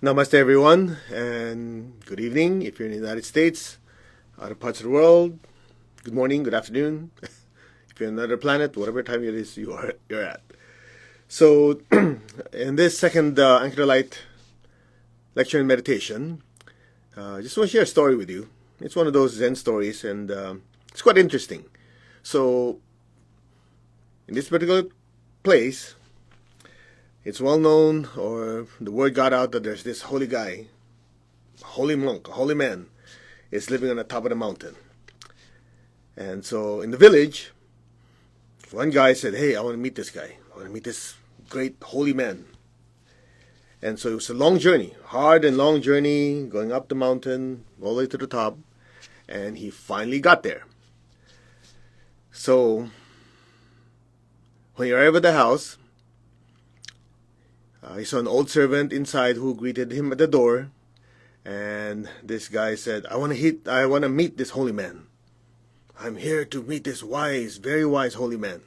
Namaste, everyone, and good evening if you're in the United States, other parts of the world. Good morning, good afternoon. If you're on another planet, whatever time it is you're at. So, in this second Anchor Light lecture and meditation, I just want to share a story with you. It's one of those Zen stories, and it's quite interesting. So, in this particular place, it's well known, or the word got out that there's this holy guy, a holy monk, a holy man, is living on the top of the mountain. And so in the village, one guy said, hey, I want to meet this guy. I want to meet this great holy man. And so it was a long journey, hard and long journey, going up the mountain, all the way to the top. And he finally got there. So when he arrived at the house, he saw an old servant inside who greeted him at the door, and this guy said, I want to meet this holy man. I'm here to meet this wise, very wise holy man.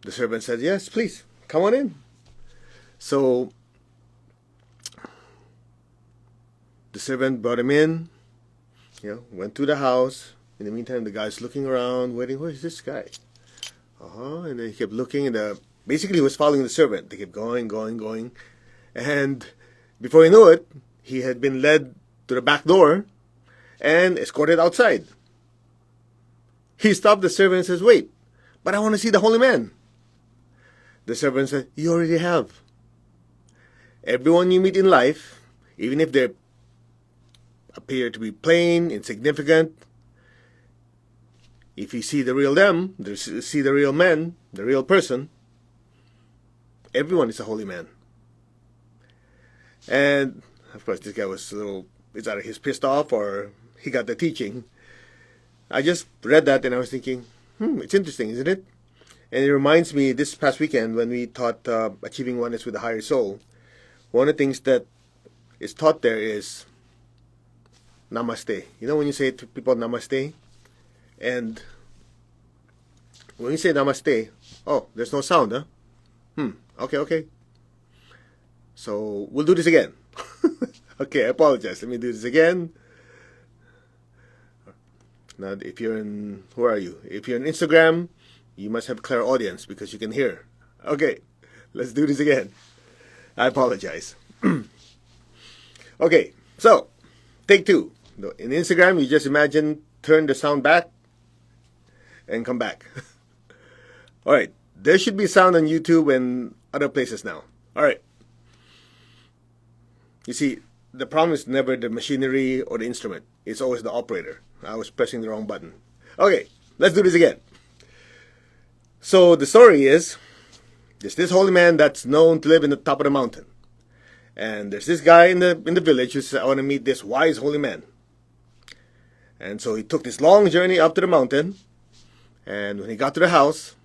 The servant said, yes, please, come on in. So the servant brought him in, went to the house. In the meantime, the guy's looking around, waiting, where's this guy? And then he kept looking, and basically, he was following the servant. They kept going. And before you know it, he had been led to the back door and escorted outside. He stopped the servant and says, wait, but I want to see the holy man. The servant said, you already have. Everyone you meet in life, even if they appear to be plain, insignificant, if you see the real them, see the real man, the real person, everyone is a holy man. And, of course, this guy was it's either he's pissed off or he got the teaching. I just read that and I was thinking, it's interesting, isn't it? And it reminds me, this past weekend when we taught Achieving Oneness with the Higher Soul, one of the things that is taught there is namaste. You know when you say to people namaste? And when you say namaste, there's no sound, huh? Okay. So, we'll do this again. Okay, I apologize. Let me do this again. Now, if you're where are you? If you're on Instagram, you must have clairaudience because you can hear. Okay, let's do this again. I apologize. Okay, so, take two. In Instagram, you just imagine, turn the sound back, and come back. All right. There should be sound on YouTube and other places now. All right. You see, the problem is never the machinery or the instrument. It's always the operator. I was pressing the wrong button. Okay, let's do this again. So the story is, there's this holy man that's known to live in the top of the mountain. And there's this guy in the village who said, I want to meet this wise holy man. And so he took this long journey up to the mountain. And when he got to the house,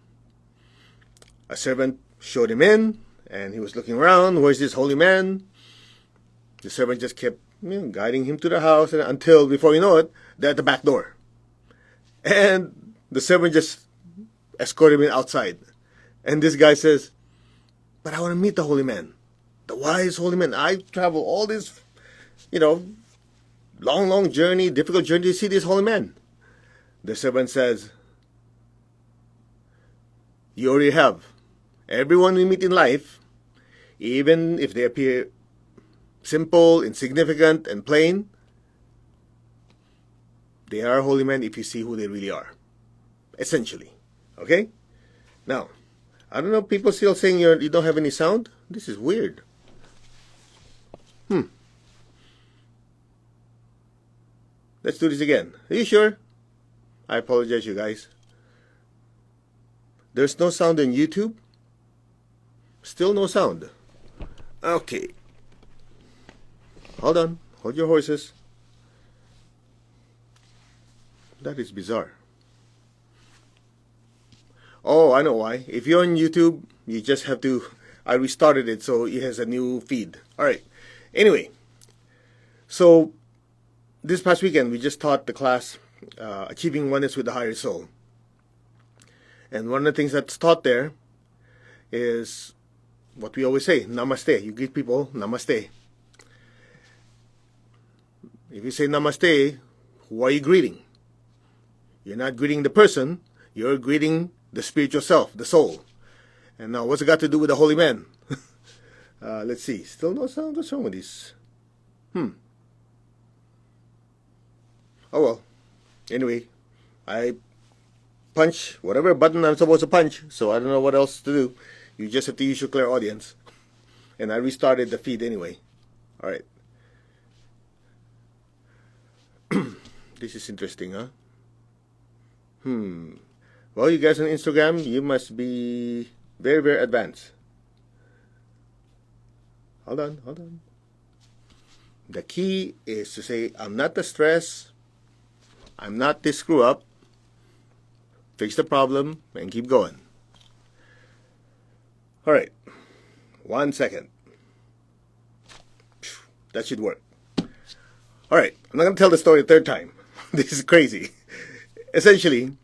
a servant showed him in, and he was looking around. Where's this holy man? The servant just kept guiding him to the house until, before you know it, they're at the back door. And the servant just escorted him outside. And this guy says, but I want to meet the holy man, the wise holy man. I travel all this, long journey, difficult journey to see this holy man. The servant says, you already have. Everyone we meet in life, even if they appear simple, insignificant, and plain, they are holy men if you see who they really are. Essentially. Okay? Now, I don't know, people still saying you don't have any sound? This is weird. Let's do this again. Are you sure? I apologize, you guys. There's no sound on YouTube? Still no sound. Okay. Hold on. Hold your horses. That is bizarre. Oh, I know why. If you're on YouTube, you just have to... I restarted it so it has a new feed. Alright. Anyway. So, this past weekend, we just taught the class Achieving Oneness with the Higher Soul. And one of the things that's taught there is what we always say, namaste. You greet people, namaste. if you say namaste, who are you greeting? You're not greeting the person, you're greeting the spiritual self, the soul. And now, what's it got to do with the holy man? Let's see. Still no sound. What's wrong with this? Oh well. Anyway, I punch whatever button I'm supposed to punch, so I don't know what else to do. You just have to use your clairaudience. And I restarted the feed anyway. Alright. This is interesting, huh? Well, you guys on Instagram, you must be very, very advanced. Hold on. The key is to say, I'm not the stress, I'm not this screw up, fix the problem, and keep going. Alright, 1 second. That should work. Alright, I'm not going to tell the story a third time. This is crazy. Essentially,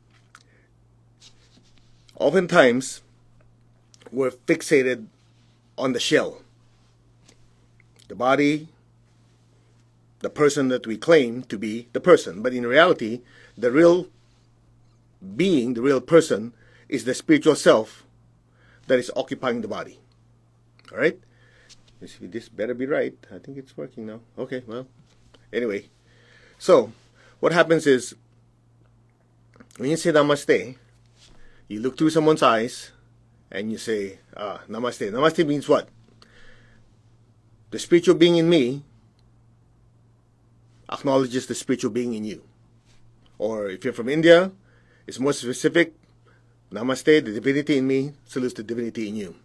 oftentimes, we're fixated on the shell. The body, the person that we claim to be the person. But in reality, the real being, the real person, is the spiritual self that is occupying the body. Alright? This better be right. I think it's working now. Okay, well, anyway. So, what happens is, when you say namaste, you look through someone's eyes, and you say, namaste. Namaste means what? The spiritual being in me acknowledges the spiritual being in you. Or if you're from India, it's more specific. Namaste, the divinity in me salutes the divinity in you.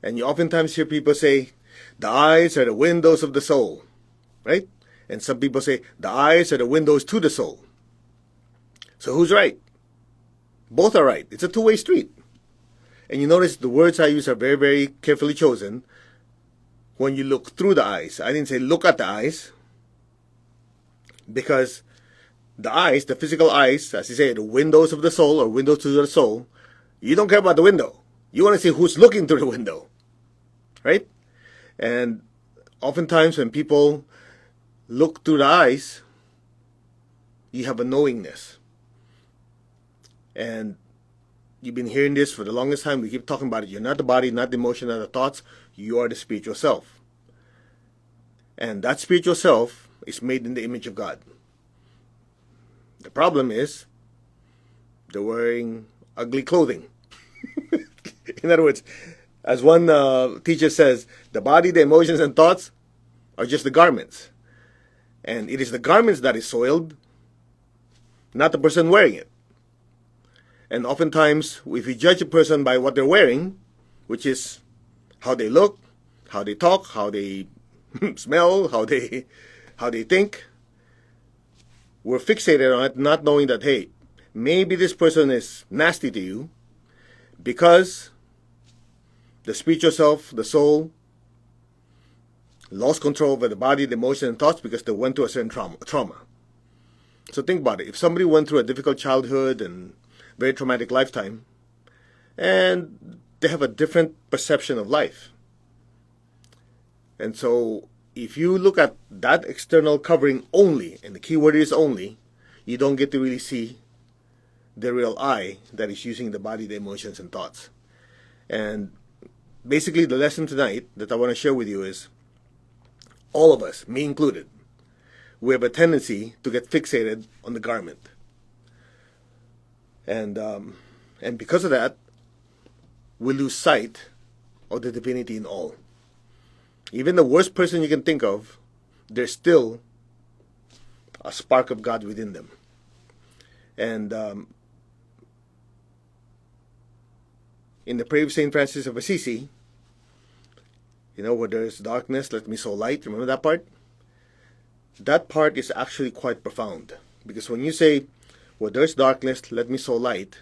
And you oftentimes hear people say, the eyes are the windows of the soul. Right? And some people say, the eyes are the windows to the soul. So who's right? Both are right. It's a two-way street. And you notice the words I use are very, very carefully chosen. When you look through the eyes. I didn't say look at the eyes. Because the eyes, the physical eyes, as you say, the windows of the soul or windows to the soul, you don't care about the window. You want to see who's looking through the window. Right? And oftentimes when people look through the eyes, you have a knowingness. And you've been hearing this for the longest time. We keep talking about it. You're not the body, not the emotion, not the thoughts. You are the spiritual self. And that spiritual self is made in the image of God. The problem is, they're wearing ugly clothing. In other words, as one teacher says, the body, the emotions, and thoughts are just the garments. And it is the garments that is soiled, not the person wearing it. And oftentimes, if you judge a person by what they're wearing, which is how they look, how they talk, how they smell, how they think, we're fixated on it, not knowing that, hey, maybe this person is nasty to you because the spiritual self, the soul, lost control over the body, the emotion, and thoughts because they went through a certain trauma. So think about it. If somebody went through a difficult childhood and very traumatic lifetime, and they have a different perception of life. And so if you look at that external covering only, and the key word is only, you don't get to really see the real I that is using the body, the emotions, and thoughts. And basically the lesson tonight that I want to share with you is, all of us, me included, we have a tendency to get fixated on the garment. And because of that, we lose sight of the divinity in all. Even the worst person you can think of, there's still a spark of God within them. And in the prayer of St. Francis of Assisi, where there is darkness, let me sow light. Remember that part? That part is actually quite profound. Because when you say, where there's darkness, let me sow light,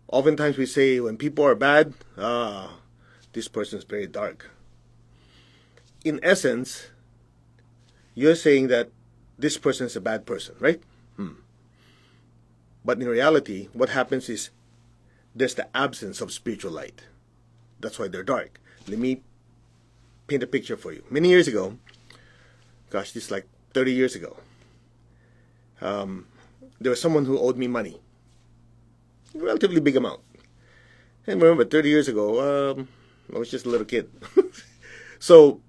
oftentimes we say, when people are bad, this person is very dark. In essence, you're saying that this person is a bad person, right? But in reality, what happens is there's the absence of spiritual light. That's why they're dark. Let me paint a picture for you. Many years ago, Gosh, this is like 30 years ago. There was someone who owed me money, a relatively big amount. And remember, 30 years ago, I was just a little kid. So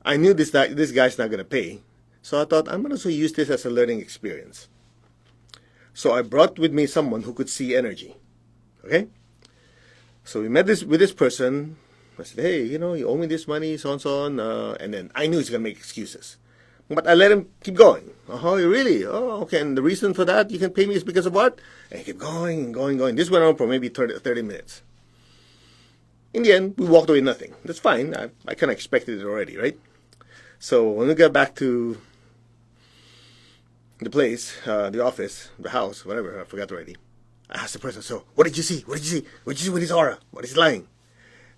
I knew this guy's not going to pay. So I thought, I'm going to use this as a learning experience. So I brought with me someone who could see energy. Okay? So we met with this person. I said, hey, you owe me this money, so on. And then I knew he's going to make excuses. But I let him keep going. Oh, really? Oh, okay. And the reason for that you can pay me is because of what? And he kept going and going and going. This went on for maybe 30 minutes. In the end, we walked away with nothing. That's fine. I kind of expected it already, right? So when we got back to the place, the office, the house, whatever, I forgot already. I asked the person, so what did you see? What did you see? What did you see with his aura? What is he lying?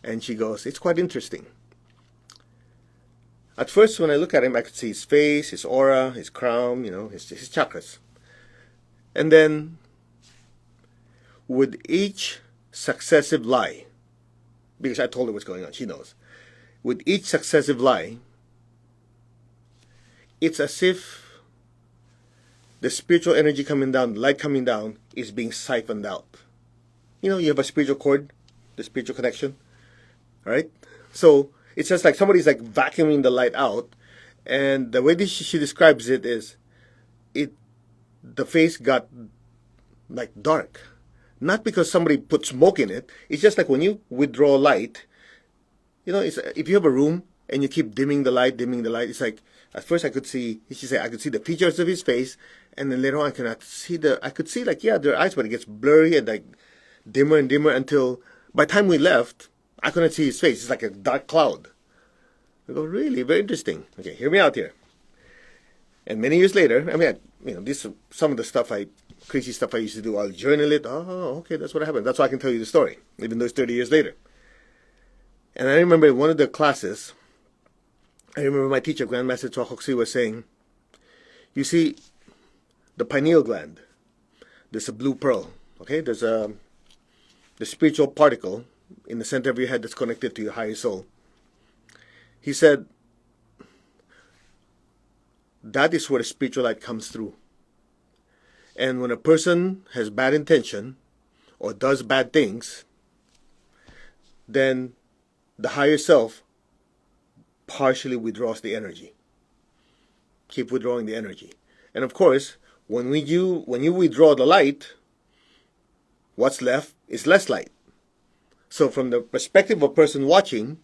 And she goes, it's quite interesting. At first, when I look at him, I could see his face, his aura, his crown, his chakras. And then, with each successive lie, because I told her what's going on, she knows. With each successive lie, it's as if the spiritual energy coming down, the light coming down, is being siphoned out. You have a spiritual cord, the spiritual connection, all right? So it's just like somebody's like vacuuming the light out, and the way she describes it is, the face got like dark. Not because somebody put smoke in it. It's just like when you withdraw light, it's, if you have a room and you keep dimming the light, it's like, at first I could see the features of his face, and then later on I could see like, their eyes, but it gets blurry and like dimmer and dimmer until by the time we left, I couldn't see his face. It's like a dark cloud. I go, really? Very interesting. Okay, hear me out here. And many years later, this is some of the crazy stuff I used to do. I'll journal it. Oh, okay, that's what happened. That's why I can tell you the story, even though it's 30 years later. And I remember in one of the classes, I remember my teacher, Grandmaster Chokoksi, was saying, you see, the pineal gland, there's a blue pearl, okay? There's the spiritual particle in the center of your head that's connected to your higher soul. He said, that is where the spiritual light comes through. And when a person has bad intention or does bad things, then the higher self partially withdraws the energy. Keep withdrawing the energy. And of course, when you withdraw the light, what's left is less light. So from the perspective of a person watching,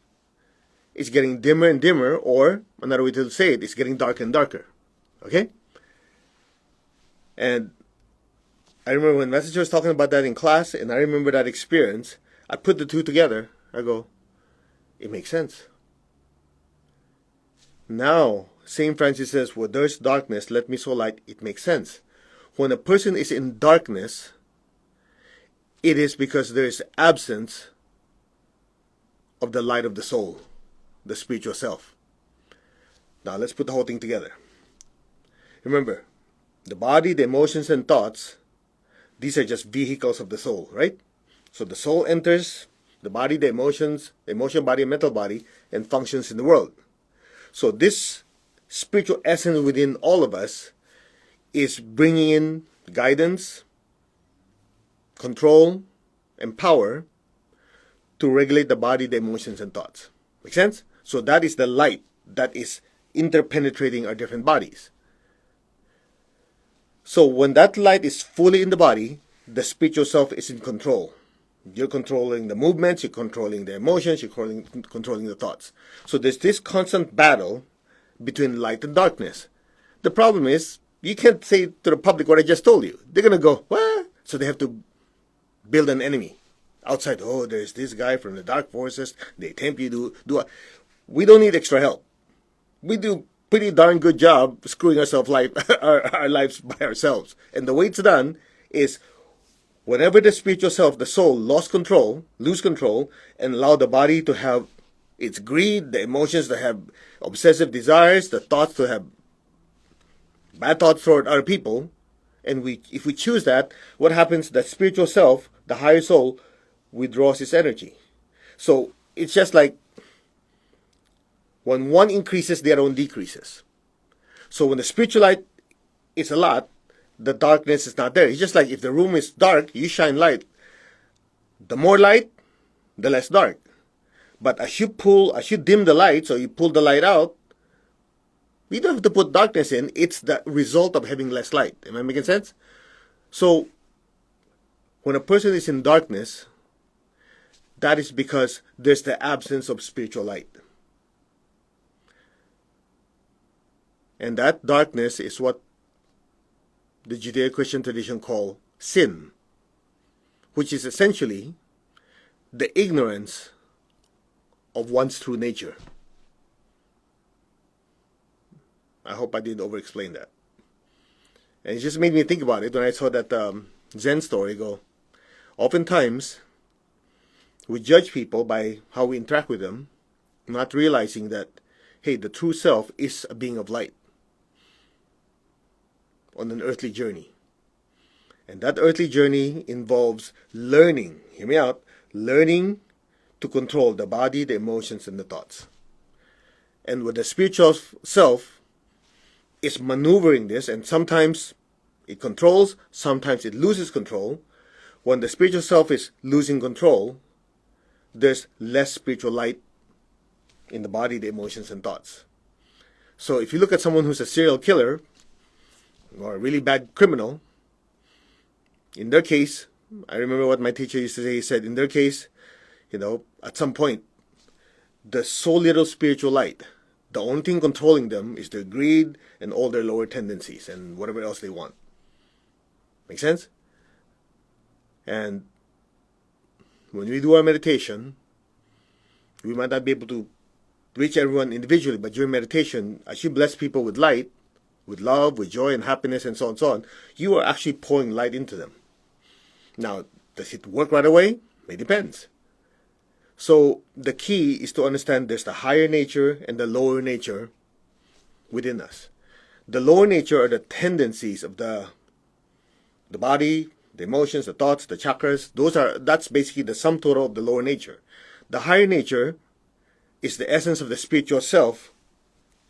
it's getting dimmer and dimmer, or another way to say it, it's getting darker and darker. Okay? And I remember when Messenger was talking about that in class, and I remember that experience, I put the two together. I go, it makes sense. Now, St. Francis says, where there's darkness, let me sow light. It makes sense. When a person is in darkness, it is because there is absence of the light of the soul, the spiritual self. Now, let's put the whole thing together. Remember, the body, the emotions, and thoughts, these are just vehicles of the soul, right? So the soul enters the body, the emotion body, and mental body, and functions in the world. So this spiritual essence within all of us is bringing in guidance, control, and power to regulate the body, the emotions, and thoughts. Make sense? So that is the light that is interpenetrating our different bodies. So when that light is fully in the body, the spiritual self is in control. You're controlling the movements, you're controlling the emotions, you're controlling the thoughts. So there's this constant battle between light and darkness. The problem is, you can't say to the public what I just told you. They're going to go, what? So they have to build an enemy outside. Oh, there's this guy from the dark forces. They tempt you to do. We don't need extra help. We do pretty darn good job screwing our lives by ourselves. And the way it's done is, whenever the spiritual self, the soul, lose control, and allow the body to have its greed, the emotions to have obsessive desires, the thoughts to have bad thoughts toward other people, and if we choose that, what happens? The spiritual self, the higher soul, withdraws its energy. So it's just like When one increases, the other one decreases. So when the spiritual light is a lot, the darkness is not there. It's just like if the room is dark, you shine light. The more light, the less dark. But as you dim the light, so you pull the light out, you don't have to put darkness in. It's the result of having less light. Am I making sense? So when a person is in darkness, that is because there's the absence of spiritual light. And that darkness is what the Judeo-Christian tradition call sin, which is essentially the ignorance of one's true nature. I hope I didn't over-explain that. And it just made me think about it when I saw that Zen story oftentimes we judge people by how we interact with them, not realizing that, hey, the true self is a being of light on an earthly journey. And that earthly journey involves learning, hear me out, learning to control the body, the emotions, and the thoughts. And when the spiritual self is maneuvering this, and sometimes it controls, sometimes it loses control. When the spiritual self is losing control, there's less spiritual light in the body, the emotions, and thoughts. So if you look at someone who's a serial killer or a really bad criminal, in their case, I remember what my teacher used to say. He said, in their case, at some point, there's so little spiritual light. The only thing controlling them is their greed and all their lower tendencies and whatever else they want. Make sense? And when we do our meditation, we might not be able to reach everyone individually, but during meditation, as you bless people with light, with love, with joy and happiness and so on, you are actually pouring light into them. Now, does it work right away? It depends. So the key is to understand there's the higher nature and the lower nature within us. The lower nature are the tendencies of the body, the emotions, the thoughts, the chakras. That's basically the sum total of the lower nature. The higher nature is the essence of the spiritual self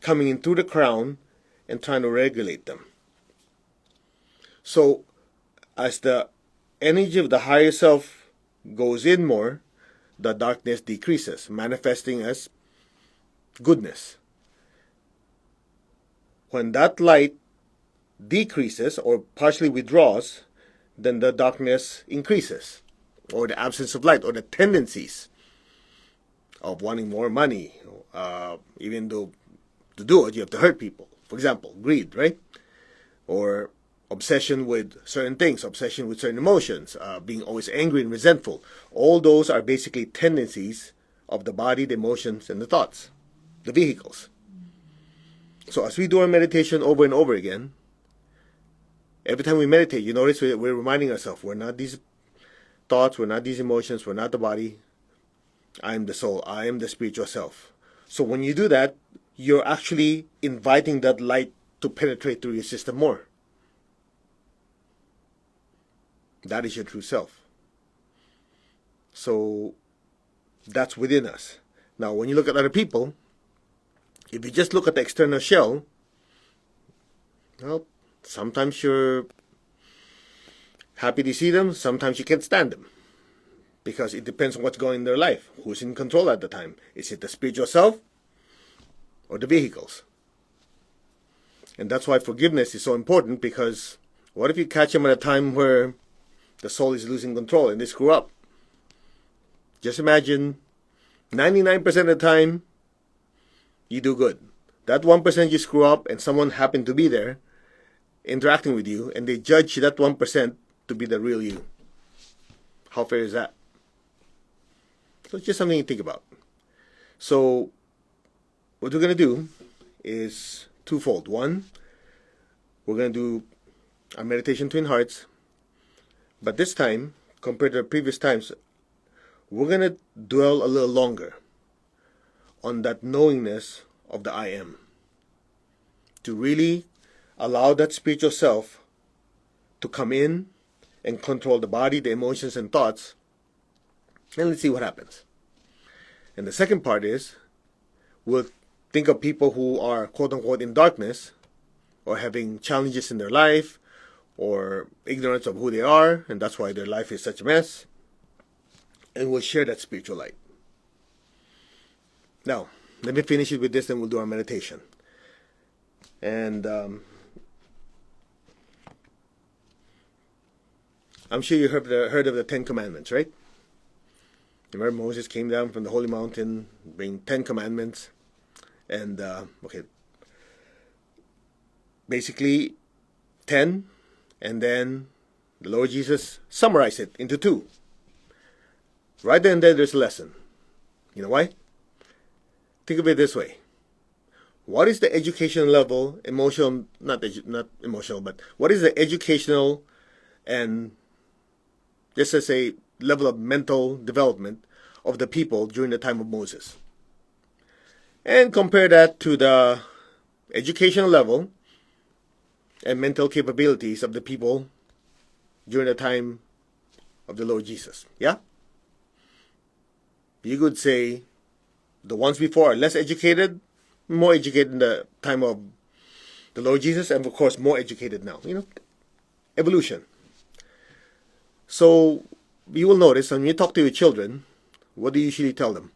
coming in through the crown and trying to regulate them. So as the energy of the higher self goes in more, the darkness decreases, manifesting as goodness. When that light decreases or partially withdraws, then the darkness increases, or the absence of light, or the tendencies of wanting more money. Even though to do it, you have to hurt people. For example, greed, right? Or obsession with certain things, obsession with certain emotions, being always angry and resentful. All those are basically tendencies of the body, the emotions, and the thoughts, the vehicles. So as we do our meditation over and over again, every time we meditate, you notice we're reminding ourselves, we're not these thoughts, we're not these emotions, we're not the body. I am the soul, I am the spiritual self. So when you do that, you're actually inviting that light to penetrate through your system more. That is your true self. So that's within us. Now, when you look at other people, if you just look at the external shell, well, sometimes you're happy to see them, sometimes you can't stand them. Because it depends on what's going on in their life. Who's in control at the time? Is it the spiritual self or the vehicles? And that's why forgiveness is so important, because what if you catch them at a time where the soul is losing control and they screw up? Just imagine 99% of the time you do good. That 1% you screw up and someone happened to be there interacting with you and they judge that 1% to be the real you. How fair is that? So it's just something to think about. So what we're going to do is twofold. One, we're going to do our meditation Twin Hearts, but this time, compared to the previous times, we're going to dwell a little longer on that knowingness of the I am, to really allow that spiritual self to come in and control the body, the emotions, and thoughts, and let's see what happens. And the second part is, we'll Think of people who are quote-unquote in darkness, or having challenges in their life, or ignorance of who they are, and that's why their life is such a mess, and we'll share that spiritual light. Now, let me finish it with this, then we'll do our meditation. And I'm sure you heard of the Ten Commandments, right? Remember, Moses came down from the holy mountain, bring 10 commandments, and basically 10, and then the Lord Jesus summarized it into 2. Right then and there, there's a lesson. You know why? Think of it this way. What is the educational level, not emotional, but what is the educational and, just to say, level of mental development of the people during the time of Moses? And compare that to the educational level and mental capabilities of the people during the time of the Lord Jesus. Yeah? You could say the ones before are less educated, more educated in the time of the Lord Jesus, and of course more educated now. Evolution. So you will notice when you talk to your children, what do you usually tell them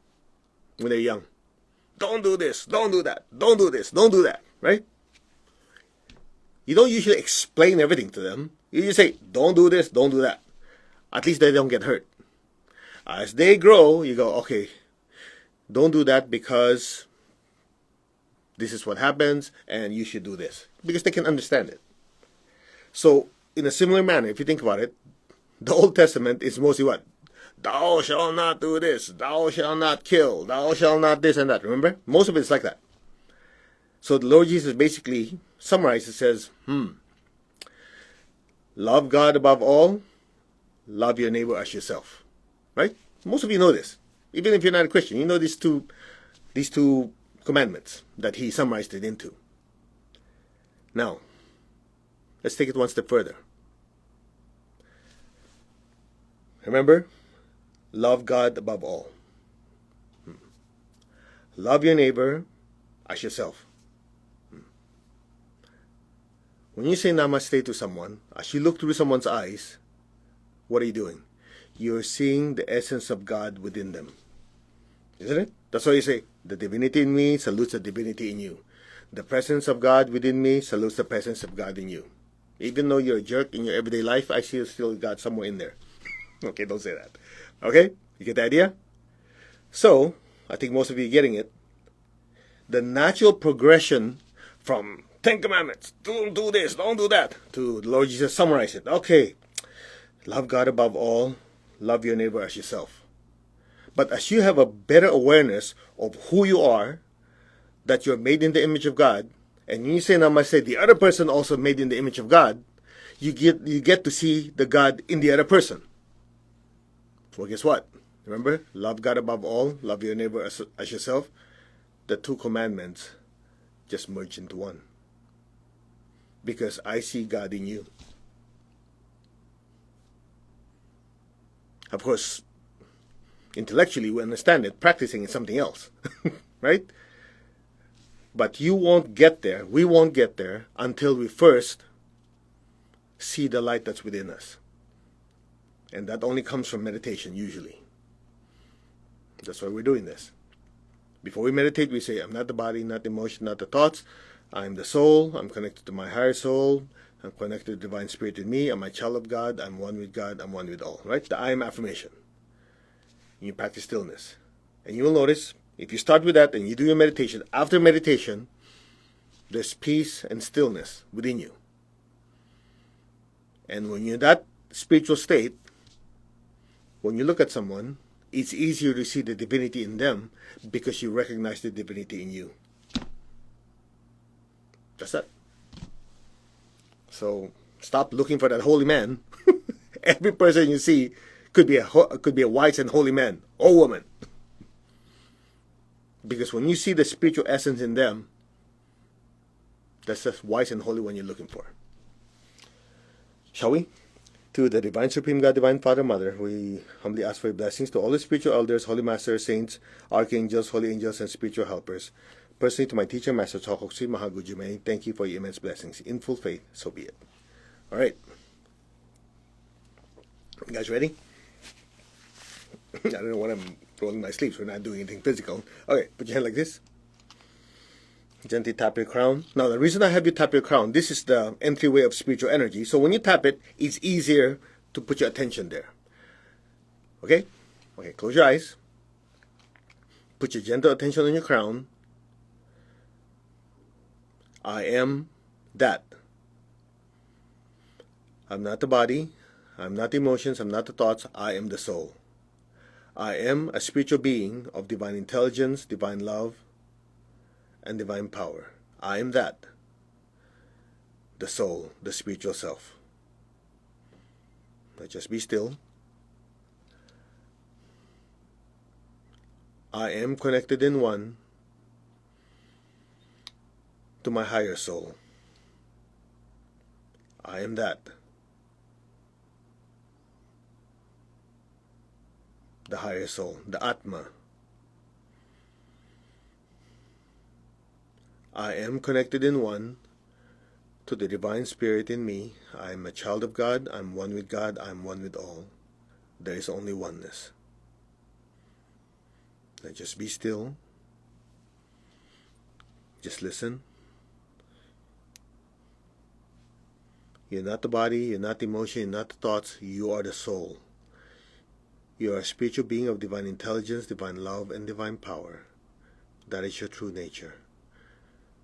when they're young? Don't do this, don't do that, don't do this, don't do that, right? You don't usually explain everything to them. You just say, don't do this, don't do that. At least they don't get hurt. As they grow, you go, okay, don't do that because this is what happens and you should do this. Because they can understand it. So, in a similar manner, if you think about it, the Old Testament is mostly what? Thou shalt not do this, thou shalt not kill, thou shalt not this and that. Remember? Most of it is like that. So the Lord Jesus basically summarizes, says, love God above all, love your neighbor as yourself. Right? Most of you know this. Even if you're not a Christian, you know these two commandments that he summarized it into. Now, let's take it one step further. Remember, love God above all. Love your neighbor as yourself. When you say namaste to someone, as you look through someone's eyes, what are you doing? You're seeing the essence of God within them. Isn't it? That's why you say, the divinity in me salutes the divinity in you. The presence of God within me salutes the presence of God in you. Even though you're a jerk in your everyday life, I see still God somewhere in there. Okay, don't say that. Okay? You get the idea? So, I think most of you are getting it. The natural progression from 10 Commandments, don't do this, don't do that, to the Lord Jesus summarize it. Okay, love God above all, love your neighbor as yourself. But as you have a better awareness of who you are, that you're made in the image of God, and you say namaste, the other person also made in the image of God, you get to see the God in the other person. Well, guess what? Remember, love God above all, love your neighbor as yourself. The 2 commandments just merge into one. Because I see God in you. Of course, intellectually we understand it. Practicing is something else. Right? But you won't get there, we won't get there, until we first see the light that's within us. And that only comes from meditation, usually. That's why we're doing this. Before we meditate, we say, I'm not the body, not the emotion, not the thoughts. I'm the soul. I'm connected to my higher soul. I'm connected to the divine spirit in me. I'm a child of God. I'm one with God. I'm one with all. Right? The I am affirmation. You practice stillness. And you will notice, if you start with that and you do your meditation, after meditation, there's peace and stillness within you. And when you're in that spiritual state, when you look at someone, it's easier to see the divinity in them because you recognize the divinity in you. That's that. So stop looking for that holy man. Every person you see could be a wise and holy man or woman. Because when you see the spiritual essence in them, that's the wise and holy one you're looking for. Shall we? To the Divine Supreme God, Divine Father, Mother, we humbly ask for your blessings to all the spiritual elders, holy masters, saints, archangels, holy angels, and spiritual helpers, Personally, to my teacher, Master Chokoksi Mahagujumeni, thank you for your immense blessings. In full faith, so be it. All right. You guys ready? I don't know what I'm rolling my sleeves. We're not doing anything physical. Okay, put your hand like this. Gently tap your crown. Now, the reason I have you tap your crown, this is the entryway of spiritual energy. So when you tap it, it's easier to put your attention there. Okay? Okay, close your eyes. Put your gentle attention on your crown. I am that. I'm not the body. I'm not the emotions. I'm not the thoughts. I am the soul. I am a spiritual being of divine intelligence, divine love, and divine power. I am that. The soul, the spiritual self. Now just be still. I am connected in one to my higher soul. I am that. The higher soul, the Atma. I am connected in one to the divine spirit in me. I am a child of God. I'm one with God. I'm one with all. There is only oneness. Now just be still. Just listen. You're not the body. You're not the emotion. You're not the thoughts. You are the soul. You are a spiritual being of divine intelligence, divine love, and divine power. That is your true nature.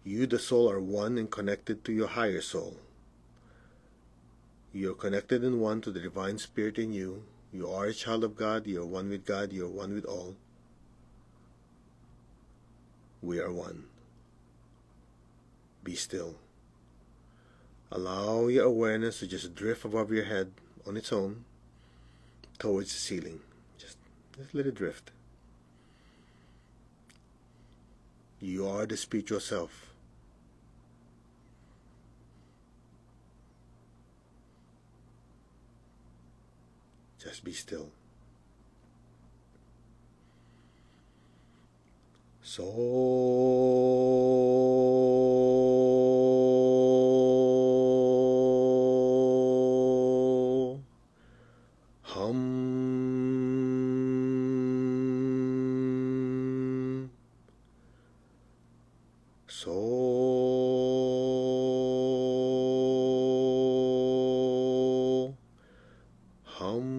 You, the soul, are one and connected to your higher soul. You are connected in one to the divine spirit in you. You are a child of God. You are one with God. You are one with all. We are one. Be still. Allow your awareness to just drift above your head on its own towards the ceiling. Just let it drift. You are the spiritual self. Just be still. So hum. So hum.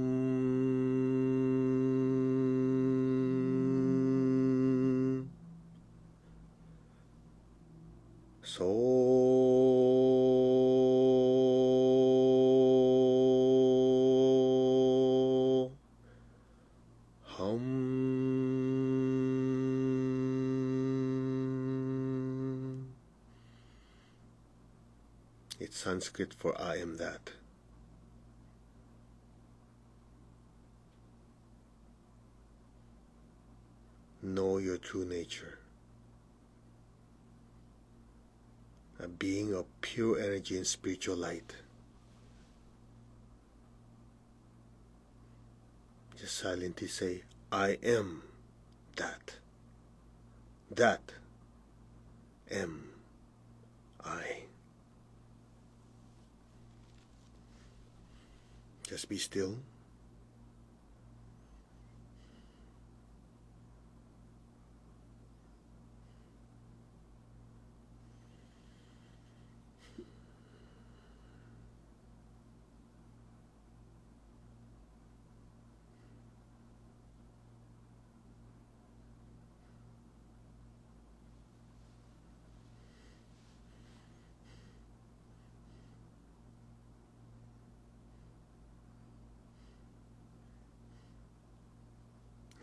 So hum. It's Sanskrit for I am that. Know your true nature. A being of pure energy and spiritual light. Just silently say, I am that. That am I. Just be still.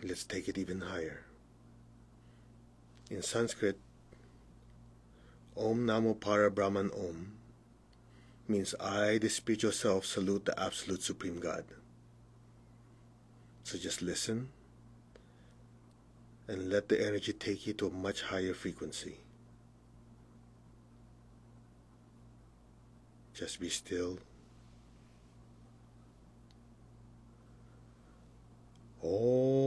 Let's take it even higher. In Sanskrit, Om Namo Para Brahman Om means I, the spiritual self, salute the absolute supreme God. So just listen and let the energy take you to a much higher frequency. Just be still. Om.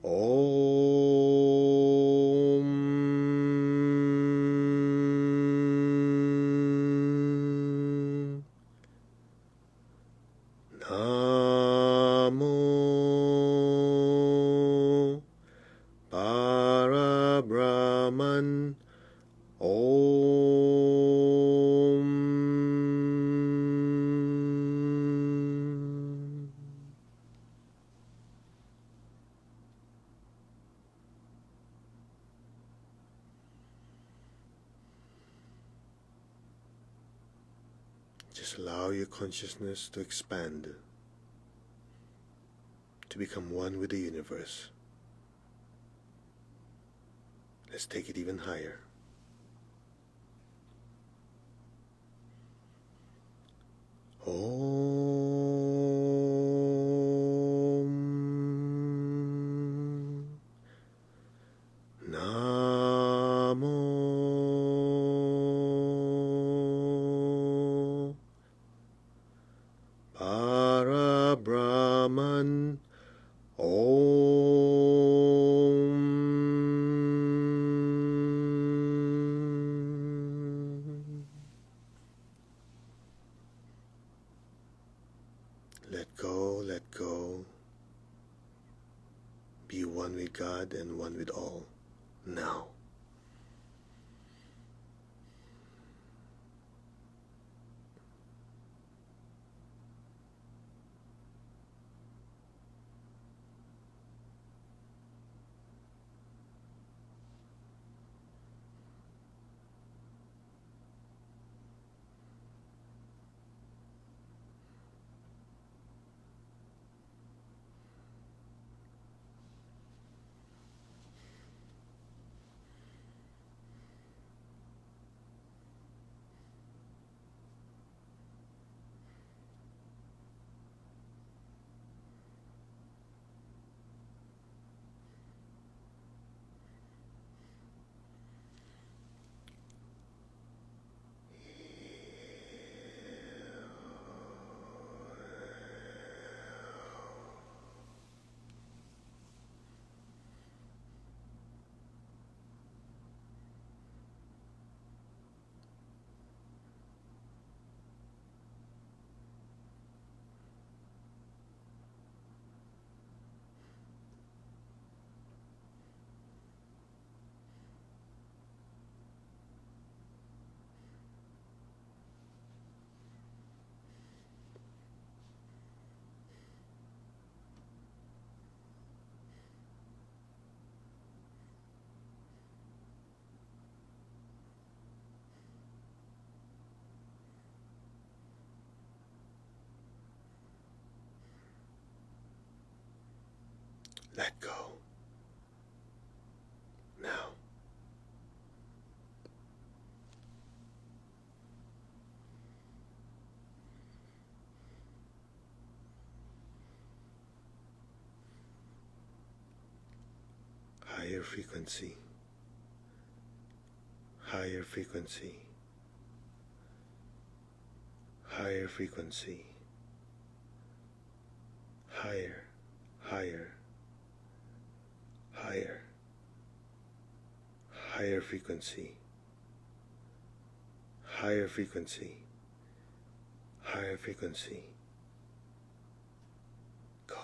Om Namo Parabrahman Om. Just allow your consciousness to expand, to become one with the universe. Let's take it even higher. Om Namo Parabrahman Om. Let go, let go. Be one with God and one with all. Now. Let go. Now. Higher frequency. Higher frequency. Higher frequency. Higher, higher, higher, higher frequency, higher frequency, higher frequency. Go.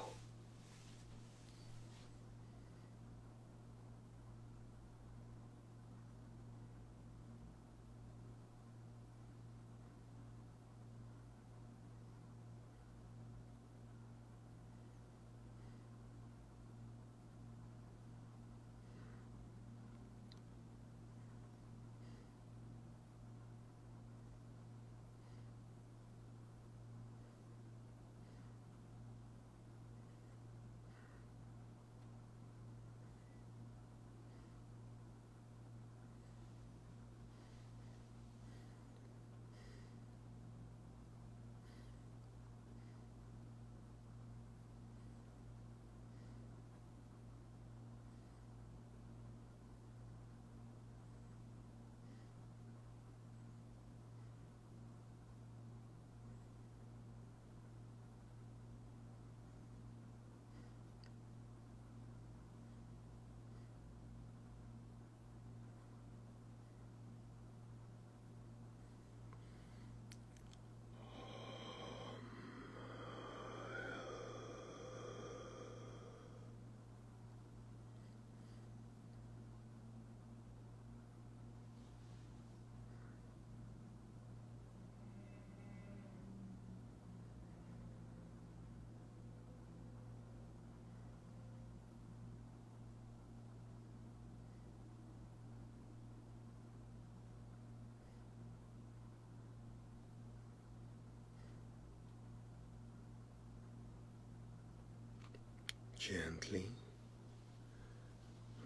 Gently,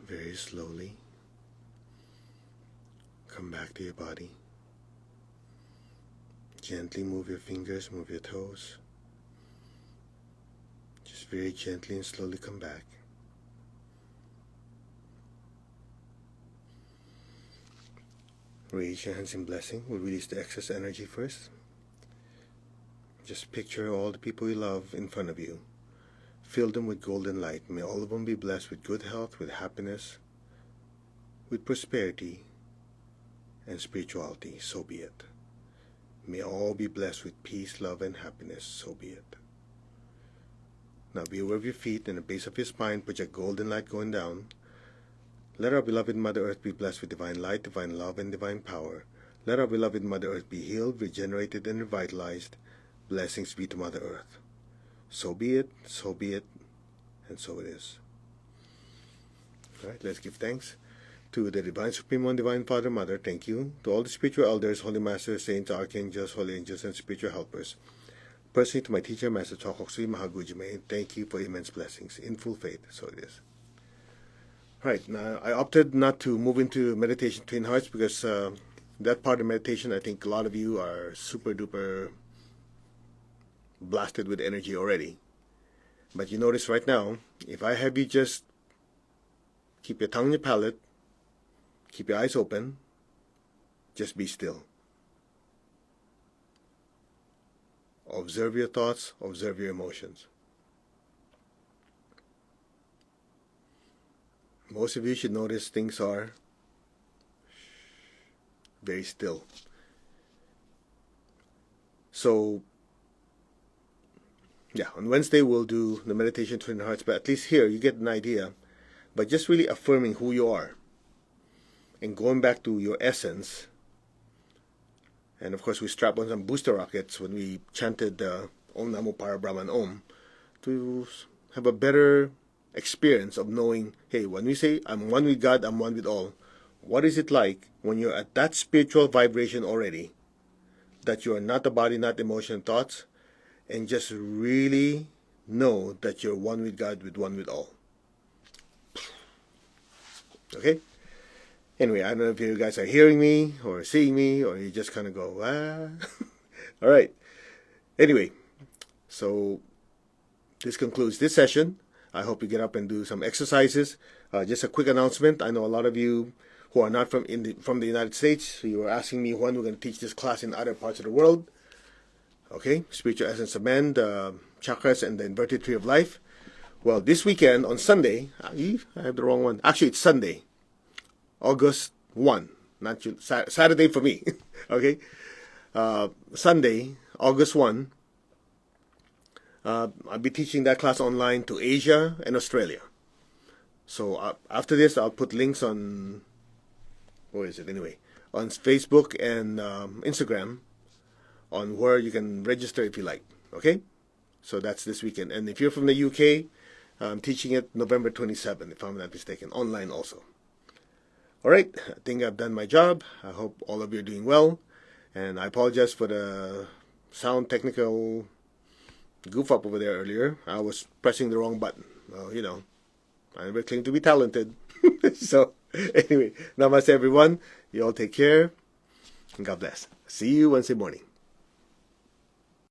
very slowly, come back to your body. Gently move your fingers, move your toes. Just very gently and slowly come back. Raise your hands in blessing. We'll release the excess energy first. Just picture all the people you love in front of you. Fill them with golden light. May all of them be blessed with good health, with happiness, with prosperity, and spirituality. So be it. May all be blessed with peace, love, and happiness. So be it. Now be aware of your feet and the base of your spine. Project golden light going down. Let our beloved Mother Earth be blessed with divine light, divine love, and divine power. Let our beloved Mother Earth be healed, regenerated, and revitalized. Blessings be to Mother Earth. So be it, and so it is. All right, let's give thanks to the Divine Supreme One, Divine Father, Mother. Thank you. To all the spiritual elders, holy masters, saints, archangels, holy angels, and spiritual helpers. Personally, to my teacher, Master Chokok Sri Mahagujime, thank you for immense blessings. In full faith, so it is. Right, now I opted not to move into meditation Twin Hearts because that part of meditation, I think a lot of you are super duper blasted with energy already. But you notice right now, if I have you just keep your tongue in your palate, keep your eyes open, just be still. Observe your thoughts, observe your emotions. Most of you should notice things are very still. So, yeah, on Wednesday we'll do the meditation Twin Hearts, but at least here you get an idea by just really affirming who you are and going back to your essence. And of course we strap on some booster rockets when we chanted Om Namo Parabrahman Om to have a better experience of knowing, hey, when we say I'm one with God, I'm one with all, what is it like when you're at that spiritual vibration already, that you are not the body, not emotion and thoughts, and just really know that you're one with God, with one with all. Okay? Anyway, I don't know if you guys are hearing me or seeing me, or you just kind of go, ah. All right. Anyway, so this concludes this session. I hope you get up and do some exercises. Just a quick announcement. I know a lot of you who are not from the United States, you are asking me when we're going to teach this class in other parts of the world. Okay, Spiritual Essence of Man, the Chakras, and the Inverted Tree of Life. Well, this weekend on Sunday, I have the wrong one. Actually, it's Sunday, August 1, not Saturday for me. Okay, Sunday, August 1. I'll be teaching that class online to Asia and Australia. So after this, I'll put links on, where is it anyway, on Facebook and Instagram on where you can register if you like. Okay? So that's this weekend. And if you're from the UK, I'm teaching it November 27, if I'm not mistaken, online also. All right, I think I've done my job. I hope all of you are doing well. And I apologize for the sound technical goof up over there earlier. I was pressing the wrong button. Well, you know, I never claim to be talented. So, anyway, namaste everyone. You all take care. And God bless. See you Wednesday morning.